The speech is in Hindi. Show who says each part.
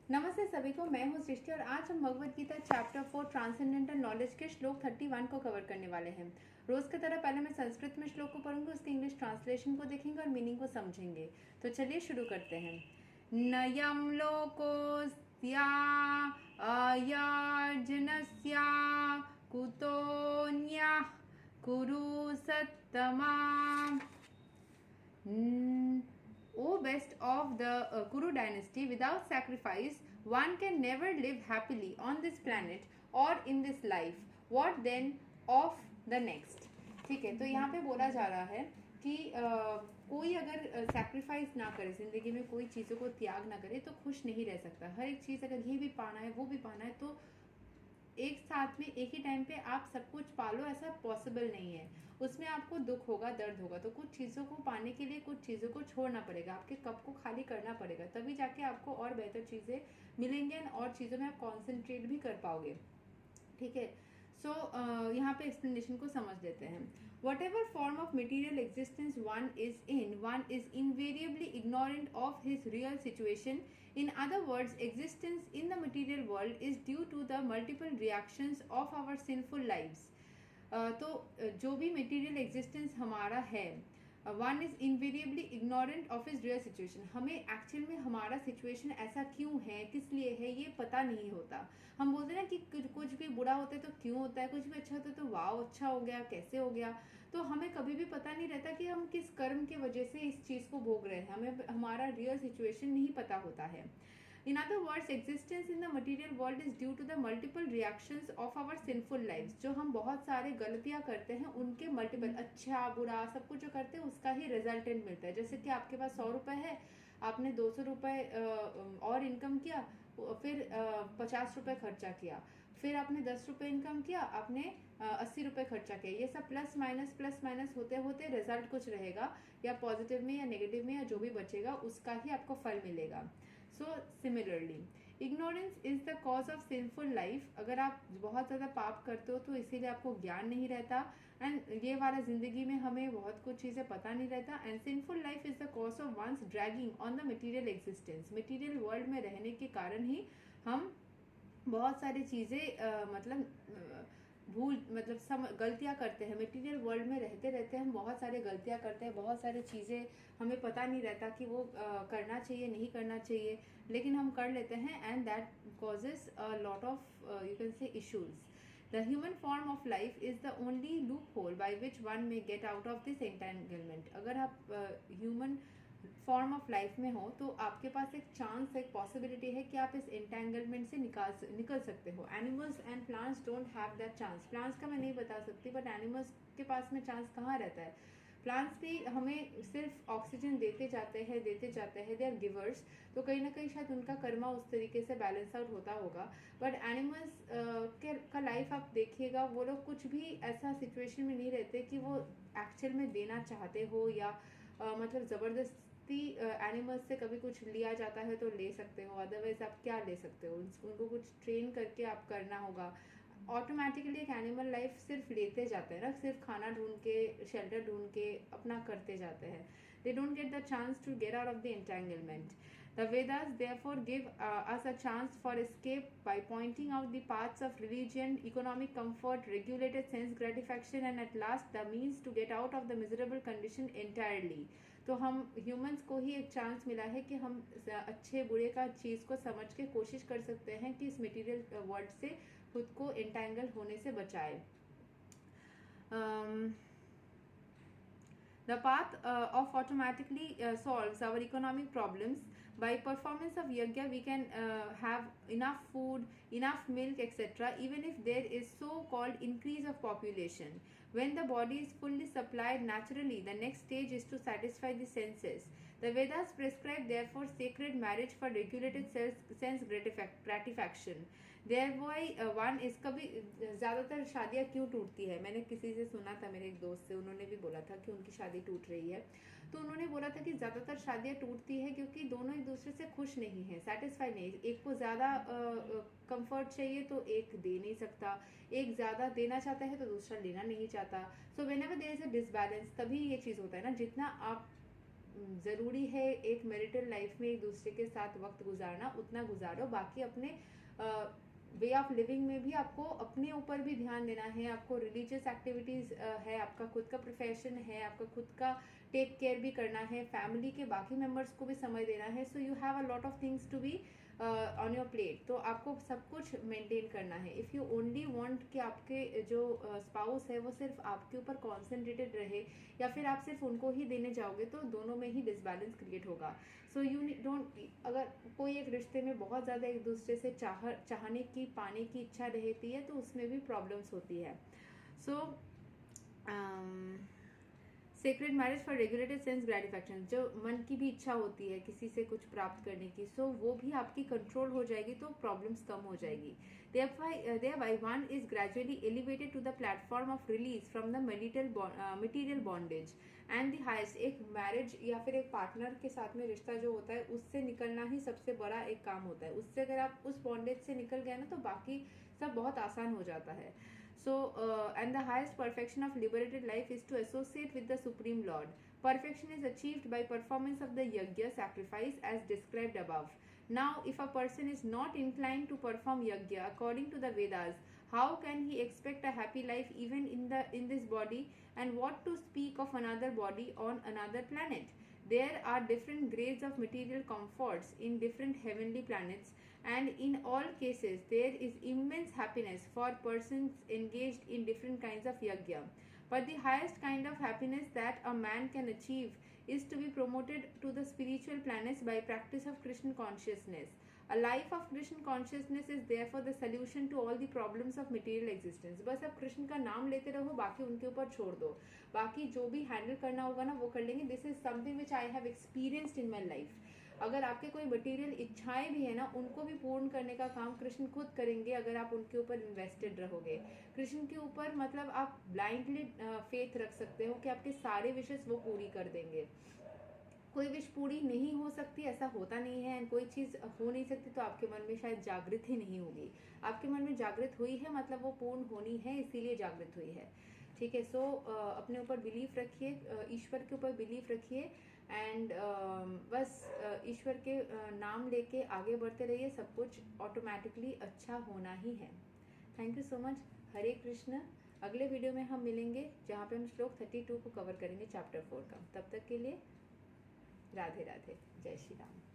Speaker 1: नमस्ते सभी को, मैं हूँ सृष्टि और आज हम Bhagavad Gita chapter 4 transcendental knowledge के श्लोक 31 को कवर करने वाले हैं। रोज की तरह पहले मैं संस्कृत में श्लोक को पढ़ूंगी, उसके इंग्लिश ट्रांसलेशन को देखेंगे और मीनिंग को समझेंगे। तो चलिए शुरू करते हैं। नयम लोकोस्या अयार्जनस्या कुतोन्या कुरु सत्तमा। O best of the Kuru dynasty, without sacrifice, one can never live happily on this planet or in this life. What then of the next? ठीक है, तो यहाँ पे बोला जा रहा है कि कोई अगर सैक्रिफाइस ना करे, जिंदगी में कोई चीज़ों को त्याग ना करे तो खुश नहीं रह सकता। हर एक चीज़ अगर ये भी पाना है वो भी पाना है तो एक साथ में एक ही टाइम पे आप सब कुछ पालो, ऐसा पॉसिबल नहीं है। उसमें आपको दुख होगा, दर्द होगा, तो कुछ चीज़ों को पाने के लिए कुछ चीज़ों को छोड़ना पड़ेगा, आपके कप को खाली करना पड़ेगा, तभी जाके आपको और बेहतर चीज़ें मिलेंगे और चीज़ों में आप कॉन्सेंट्रेट भी कर पाओगे। ठीक है, सो यहाँ पे एक्सप्लेनेशन को समझ लेते हैं। What ever form of material existence one is invariably ignorant of his real situation. In other words, existence in the material world is due to the multiple reactions of our sinful lives. तो जो भी मटेरियल एग्जिस्टेंस हमारा है, one is invariably ignorant of his real situation. हमें एक्चुअल में हमारा सिचुएशन ऐसा क्यों है, किस लिए है, ये पता नहीं होता. हम बोलते हैं ना कि कुछ भी बुरा होता है तो क्यों होता है, कुछ भी अच्छा होता है तो वाह अच्छा हो गया, कैसे हो गया. तो हमें कभी भी पता नहीं रहता कि हम किस कर्म के वजह से इस चीज़ को भोग रहे हैं. हमें हमारा रियल सिचुएशन नहीं पता होता है. In other words, existence in the material world is due to the multiple reactions of our sinful lives. जो हम बहुत सारे गलतियाँ करते हैं उनके मल्टीपल, अच्छा बुरा सब कुछ जो करते हैं उसका ही रिजल्टेंट मिलता है. जैसे कि आपके पास 100 रुपये है, आपने 200 रुपये और इनकम किया, फिर 50 रुपये खर्चा किया, फिर आपने 10 रुपये इनकम किया, आपने 80 रुपये खर्चा किया. ये सब प्लस माइनस होते होते रिजल्ट कुछ रहेगा, या पॉजिटिव में या नेगेटिव में, या जो भी बचेगा उसका ही आपको फल मिलेगा. So similarly ignorance is the cause of sinful life. अगर आप बहुत ज़्यादा पाप करते हो तो इसीलिए आपको ज्ञान नहीं रहता, एंड ये वाला ज़िंदगी में हमें बहुत कुछ चीज़ें पता नहीं रहता. And sinful life is the cause of one's dragging on the material existence. Material world में रहने के कारण ही हम बहुत सारी चीज़ें गलतियाँ करते हैं. मटेरियल वर्ल्ड में रहते रहते हम बहुत सारे गलतियाँ करते हैं, बहुत सारी चीज़ें हमें पता नहीं रहता कि वो करना चाहिए नहीं करना चाहिए, लेकिन हम कर लेते हैं, and that causes a lot of you can say issues. The human form of life is the only loophole by which one may get out of this entanglement. अगर आप ह्यूमन फॉर्म ऑफ लाइफ में हो तो आपके पास एक चांस, एक पॉसिबिलिटी है कि आप इस एंटेंगलमेंट से निकल सकते हो. Animals and plants don't have that chance. Plants का मैं नहीं बता सकती, बट एनिमल्स के पास में चांस कहाँ रहता है. प्लांट्स भी हमें सिर्फ ऑक्सीजन देते जाते हैं, दे आर गिवर्स. तो कहीं ना कहीं शायद उनका कर्मा उस तरीके से बैलेंस आउट होता होगा. बट एनिमल्स का लाइफ आप देखिएगा, वो लोग कुछ भी ऐसा सिचुएशन में नहीं रहते कि वो एक्चुअल में देना चाहते हो, या मतलब ज़बरदस्ती एनिमल्स से कभी कुछ लिया जाता है तो ले सकते हो, अदरवाइज आप क्या ले सकते हो. उनको कुछ ट्रेन करके आप करना होगा. ऑटोमेटिकली एक एनिमल लाइफ सिर्फ लेते जाते हैं ना, सिर्फ खाना ढूंढ के, शेल्टर ढूंढ के अपना करते जाते हैं. They don't get the chance to get out of the entanglement. The Vedas therefore give us a chance for escape by pointing out the paths of religion, economic comfort, regulated sense gratification, and at last the means to get out of the miserable condition entirely. तो हम ह्यूमंस को ही एक चांस मिला है कि हम अच्छे बुरे का चीज़ को समझ के कोशिश कर सकते हैं कि इस मटेरियल वर्ल्ड से खुद को एंटेंगल होने से बचाए. The path of automatically solves our economic problems. By performance of yajna, we can have enough food, enough milk, etc. Even if there is so-called increase of population. When the body is fully supplied naturally, the next stage is to satisfy the senses. The Vedas prescribe therefore sacred marriage for regulated sense gratification. Thereby one is कभी ज़्यादातर शादियाँ क्यों टूटती है. मैंने किसी से सुना था, मेरे एक दोस्त से, उन्होंने भी बोला था कि उनकी शादी टूट रही है. तो उन्होंने बोला था कि ज़्यादातर शादियाँ टूटती है क्योंकि दोनों एक दूसरे से खुश नहीं है, सेटिस्फाई नहीं. एक को ज़्यादा कंफर्ट चाहिए तो एक दे नहीं सकता, एक ज़्यादा देना चाहता है तो दूसरा लेना नहीं चाहता. So whenever there is a disbalance, तभी ये चीज़ होता है ना. जितना आप ज़रूरी है एक मैरिटल लाइफ में एक दूसरे के साथ वक्त गुजारना, उतना गुजारो। बाकी अपने वे ऑफ लिविंग में भी आपको अपने ऊपर भी ध्यान देना है। आपको रिलीजियस एक्टिविटीज़ है, आपका खुद का प्रोफेशन है, आपका खुद का टेक केयर भी करना है, फैमिली के बाकी मेंबर्स को भी समय देना है। So you have a lot of things to be on your plate. तो आपको सब कुछ मेंटेन करना है। इफ़ यू ओनली वांट कि आपके जो स्पाउस है वो सिर्फ आपके ऊपर कॉन्सेंट्रेटेड रहे, या फिर आप सिर्फ उनको ही देने जाओगे, तो दोनों में ही डिसबैलेंस क्रिएट होगा। सो यू डोंट, अगर कोई एक रिश्ते में बहुत ज़्यादा एक दूसरे से चाहने की, पाने की इच्छा रहती है, तो उसमें भी प्रॉब्लम्स होती है। So sacred marriage for regulated sense gratification, जो मन की भी इच्छा होती है किसी से कुछ प्राप्त करने की, सो वो भी आपकी कंट्रोल हो जाएगी, तो प्रॉब्लम्स कम हो जाएगी। thereby one is gradually elevated to the platform of release from the material bondage and the highest। एक मैरिज या फिर एक पार्टनर के साथ में रिश्ता जो होता है, उससे निकलना ही सबसे बड़ा एक काम होता है। उससे अगर आप उस बॉन्डेज से निकल गए ना, तो बाकी सब बहुत आसान हो जाता है। So, and the highest perfection of liberated life is to associate with the Supreme Lord. Perfection is achieved by performance of the yajna, sacrifice, as described above. Now, if a person is not inclined to perform yajna according to the Vedas, how can he expect a happy life even in this body, and what to speak of another body on another planet? There are different grades of material comforts in different heavenly planets, and in all cases there is immense happiness for persons engaged in different kinds of yajna. But the highest kind of happiness that a man can achieve is to be promoted to the spiritual planets by practice of Krishna consciousness. A life of Krishna consciousness is therefore the solution to all the problems of material existence। बस अब कृष्ण का नाम लेते रहो, बाकी उनके ऊपर छोड़ दो, बाकी जो भी हैंडल करना होगा ना वो कर लेंगे। This is something which I have experienced in my life. अगर आपके कोई मटेरियल इच्छाएं भी है ना, उनको भी पूर्ण करने का काम कृष्ण खुद करेंगे, अगर आप उनके ऊपर इन्वेस्टेड रहोगे। कृष्ण के ऊपर मतलब आप ब्लाइंडली फेथ रख सकते हो कि आपके सारे विशेष वो पूरी कर देंगे। कोई विश पूरी नहीं हो सकती, ऐसा होता नहीं है। एंड कोई चीज़ हो नहीं सकती तो आपके मन में शायद जागृत ही नहीं होगी। आपके मन में जागृत हुई है मतलब वो पूर्ण होनी है, इसीलिए जागृत हुई है। ठीक है। सो अपने ऊपर बिलीफ रखिए, ईश्वर के ऊपर बिलीफ रखिए, एंड बस ईश्वर के नाम लेके आगे बढ़ते रहिए, सब कुछ ऑटोमेटिकली अच्छा होना ही है। Thank you so much. Hare Krishna. अगले वीडियो में हम मिलेंगे जहाँ पे हम श्लोक 32 को कवर करेंगे, चैप्टर 4 का। तब तक के लिए राधे राधे, जय श्री राम।